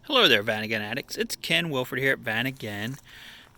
Hello there, VanAgain addicts. It's Ken Wilford here at VanAgain.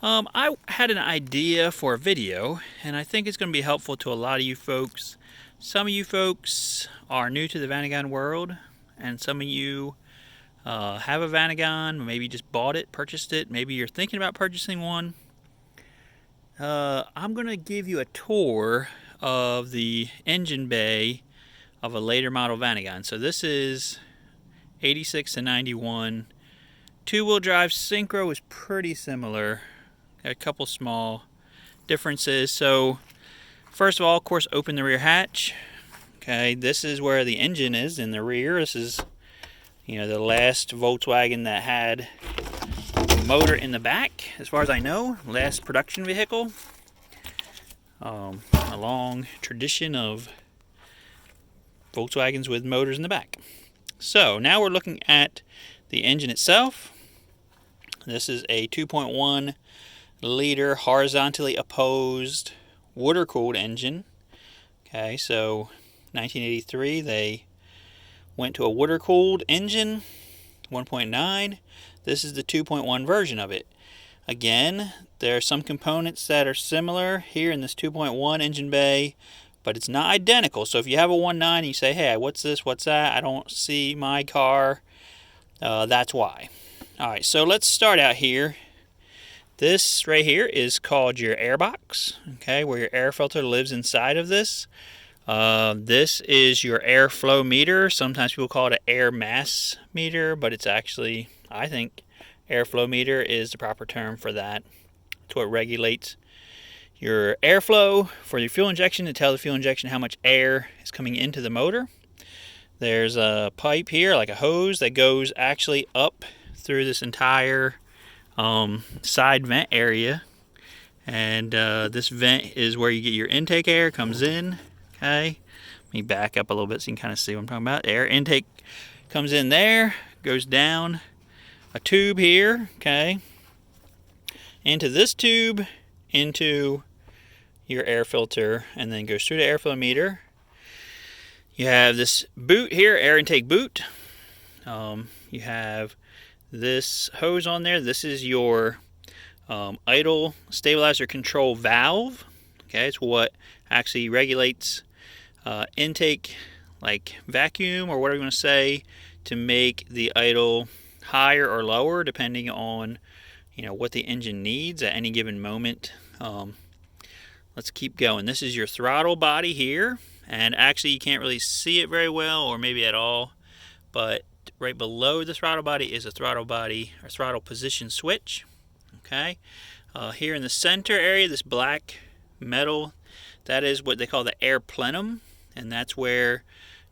I had an idea for a video, and I think it's going to be helpful to a lot of you folks. Some of you folks are new to the VanAgain world, and some of you have a Vanagon, maybe just bought it, purchased it, maybe you're thinking about purchasing one. I'm going to give you a tour of the engine bay of a later model Vanagon. So this is 86 to 91. Two-wheel drive synchro is pretty similar. Got a couple small differences. So first of all, of course, open the rear hatch. Okay, this is where the engine is in the rear. This is, the last Volkswagen that had a motor in the back, as far as I know. Last production vehicle. A long tradition of Volkswagens with motors in the back. So now we're looking at the engine itself. This is a 2.1 liter horizontally opposed water-cooled engine. Okay, so 1983 they went to a water-cooled engine, 1.9. This is the 2.1 version of it. Again, there are some components that are similar here in this 2.1 engine bay, but it's not identical. So if you have a 1.9 and you say, hey, what's this, what's that, I don't see my car, that's why. Alright, so let's start out here. This right here is called your air box, okay, where your air filter lives inside of this. This is your airflow meter. Sometimes people call it an air mass meter, but it's actually, I think, airflow meter is the proper term for that. It's what regulates your airflow for your fuel injection, to tell the fuel injection how much air is coming into the motor. There's a pipe here, like a hose, that goes actually up through this entire side vent area. And this vent is where you get your intake air, comes in. Okay, let me back up a little bit so you can kind of see what I'm talking about. Air intake comes in there, goes down a tube here, okay, into this tube, into your air filter, and then goes through the airflow meter. You have this boot here, air intake boot. You have this hose on there. This is your idle stabilizer control valve. Okay, it's what actually regulates intake, like vacuum or whatever you want to say, to make the idle higher or lower depending on what the engine needs at any given moment. Let's keep going. This is your throttle body here, and actually you can't really see it very well, or maybe at all, but right below the throttle body is a throttle body or throttle position switch. Okay, here in the center area, this black metal, that is what they call the air plenum, and that's where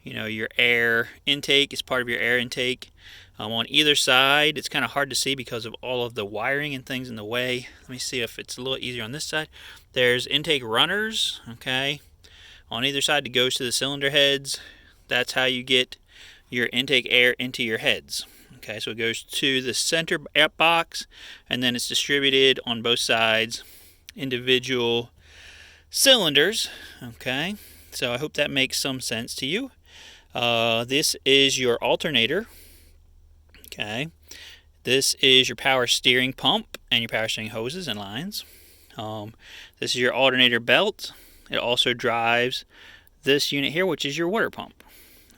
your air intake is part of your air intake. On either side, it's kind of hard to see because of all of the wiring and things in the way. Let me see if it's a little easier on this side. There's intake runners, okay, on either side that goes to the cylinder heads. That's how you get your intake air into your heads. Okay, so it goes to the center box, and then it's distributed on both sides, individual cylinders. Okay, so I hope that makes some sense to you. This is your alternator. Okay, this is your power steering pump and your power steering hoses and lines. This is your alternator belt. It also drives this unit here, which is your water pump.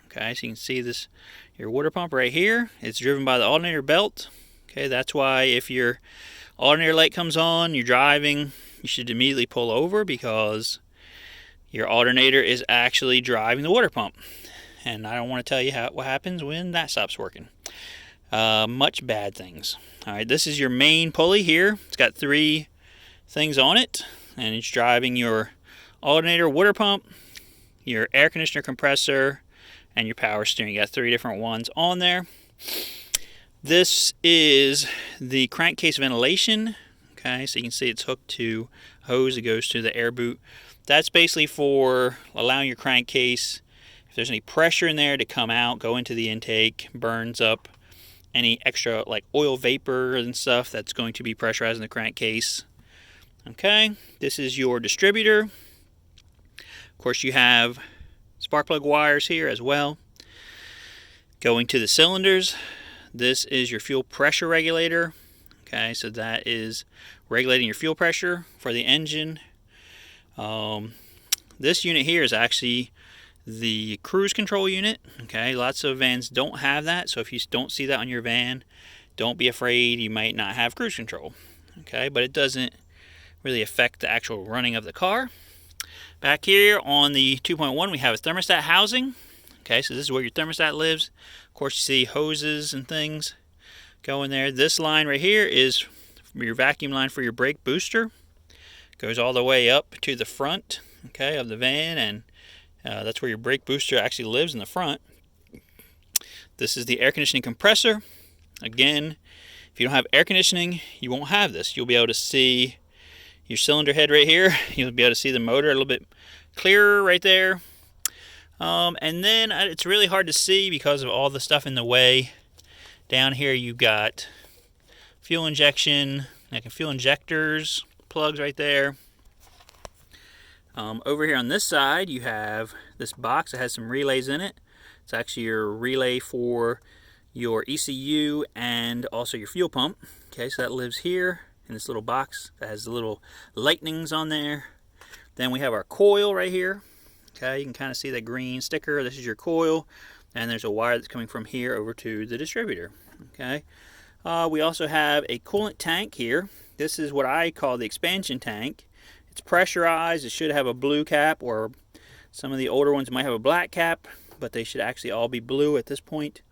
Okay, so you can see this, your water pump right here. It's driven by the alternator belt. Okay, that's why if your alternator light comes on, you're driving, you should immediately pull over, because your alternator is actually driving the water pump. And I don't want to tell you what happens when that stops working. Much bad things. Alright, this is your main pulley here. It's got 3 things on it, and it's driving your alternator, water pump, your air conditioner compressor, and your power steering. You got 3 different ones on there. This is the crankcase ventilation. Okay, so you can see it's hooked to a hose that goes to the air boot. That's basically for allowing your crankcase, if there's any pressure in there, to come out, go into the intake, burns up any extra like oil vapor and stuff that's going to be pressurizing the crankcase. Okay, this is your distributor. Of course, you have spark plug wires here as well going to the cylinders. This is your fuel pressure regulator. Okay, so that is regulating your fuel pressure for the engine. This unit here is actually the cruise control unit. Okay, lots of vans don't have that, so if you don't see that on your van, don't be afraid, you might not have cruise control. Okay, but it doesn't really affect the actual running of the car. Back here on the 2.1 we have a thermostat housing. Okay, so this is where your thermostat lives. Of course you see hoses and things going there. This line right here is your vacuum line for your brake booster. Goes all the way up to the front, okay, of the van, and that's where your brake booster actually lives, in the front. This is the air conditioning compressor. Again, if you don't have air conditioning, you won't have this. You'll be able to see your cylinder head right here. You'll be able to see the motor a little bit clearer right there. And then it's really hard to see because of all the stuff in the way. Down here you've got fuel injection, like fuel injectors, plugs right there. Over here on this side you have this box that has some relays in it. It's actually your relay for your ECU and also your fuel pump. Okay, so that lives here in this little box that has the little lightnings on there. Then we have our coil right here. Okay, you can kind of see that green sticker. This is your coil, and there's a wire that's coming from here over to the distributor. Okay, we also have a coolant tank here. This is what I call the expansion tank. It's pressurized. It should have a blue cap, or some of the older ones might have a black cap, but they should actually all be blue at this point.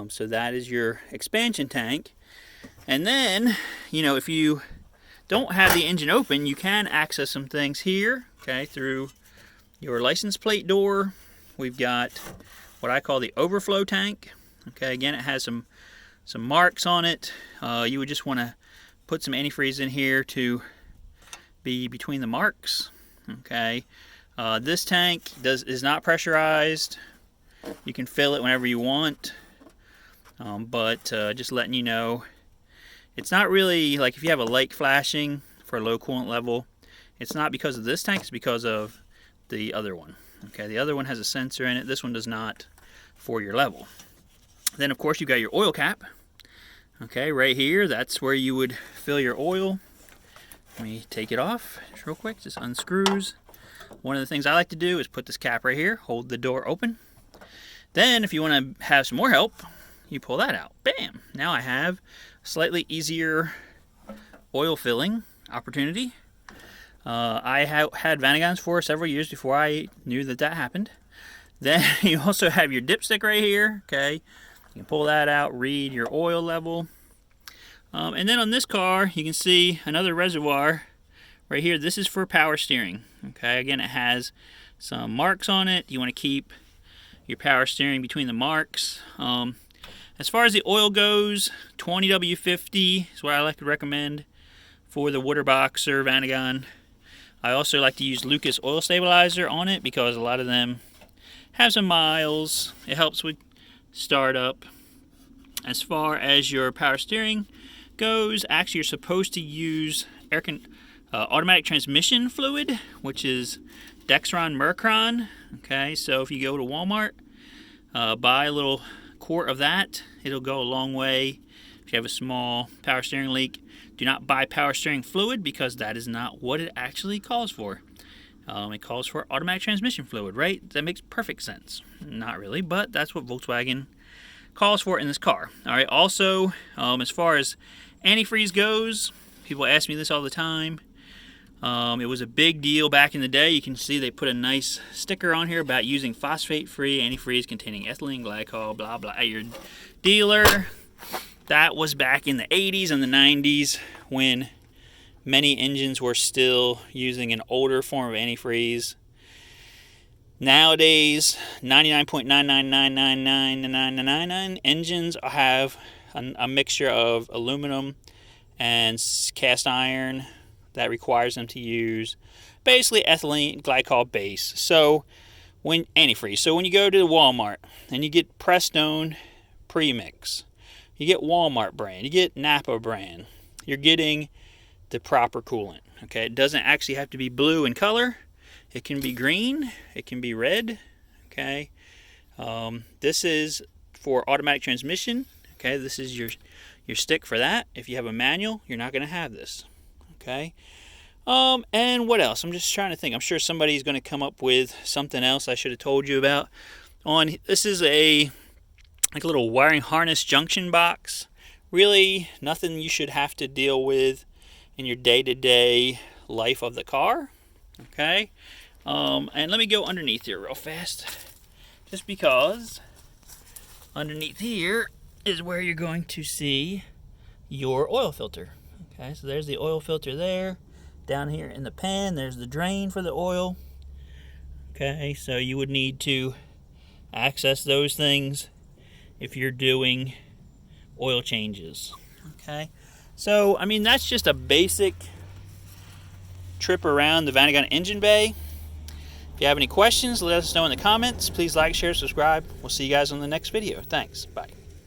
So that is your expansion tank. And then, you know, if you don't have the engine open, you can access some things here, okay, through your license plate door. We've got what I call the overflow tank. Okay, again, it has some marks on it. You would just want to put some antifreeze in here to be between the marks. Okay, this tank is not pressurized. You can fill it whenever you want, but just letting you know, it's not really like if you have a light flashing for a low coolant level, it's not because of this tank, it's because of the other one. Okay, the other one has a sensor in it, this one does not, for your level. Then of course you've got your oil cap. Okay, right here, that's where you would fill your oil. Let me take it off just real quick, just unscrews. One of the things I like to do is put this cap right here, hold the door open. Then if you want to have some more help, you pull that out. Bam! Now I have a slightly easier oil filling opportunity. I had Vanagons for several years before I knew that happened. Then you also have your dipstick right here. Okay, you can pull that out, read your oil level. And then on this car, you can see another reservoir right here. This is for power steering. Okay, again, it has some marks on it. You want to keep your power steering between the marks. As far as the oil goes, 20W50 is what I like to recommend for the water boxer Vanagon. I also like to use Lucas oil stabilizer on it because a lot of them have some miles. It helps with startup. As far as your power steering goes, actually you're supposed to use automatic transmission fluid, which is Dexron Mercron. Okay, so if you go to Walmart, buy a little quart of that. It'll go a long way if you have a small power steering leak. Do not buy power steering fluid because that is not what it actually calls for. It calls for automatic transmission fluid, right? That makes perfect sense. Not really, but that's what Volkswagen calls for in this car. All right, also, as far as antifreeze goes, people ask me this all the time. It was a big deal back in the day. You can see they put a nice sticker on here about using phosphate-free antifreeze containing ethylene glycol, blah, blah, at your dealer. That was back in the 80s and the 90s when many engines were still using an older form of antifreeze. Nowadays, 99.9999999 engines have a mixture of aluminum and cast iron that requires them to use basically ethylene glycol base. So when antifreeze. So when you go to Walmart and you get Prestone premix, you get Walmart brand, you get Napa brand, you're getting the proper coolant. Okay, it doesn't actually have to be blue in color. It can be green, it can be red. Okay, this is for automatic transmission. Okay, this is your stick for that. If you have a manual, you're not going to have this. Okay. And what else? I'm just trying to think. I'm sure somebody's going to come up with something else I should have told you about. This is like a little wiring harness junction box. Really nothing you should have to deal with in your day-to-day life of the car. Okay. And let me go underneath here real fast, just because underneath here is where you're going to see your oil filter. Okay, so there's the oil filter there. Down here in the pan, there's the drain for the oil. Okay, so you would need to access those things if you're doing oil changes. Okay, so I mean, that's just a basic trip around the Vanagon engine bay. If you have any questions, let us know in the comments. Please like, share, subscribe. We'll see you guys on the next video. Thanks. Bye.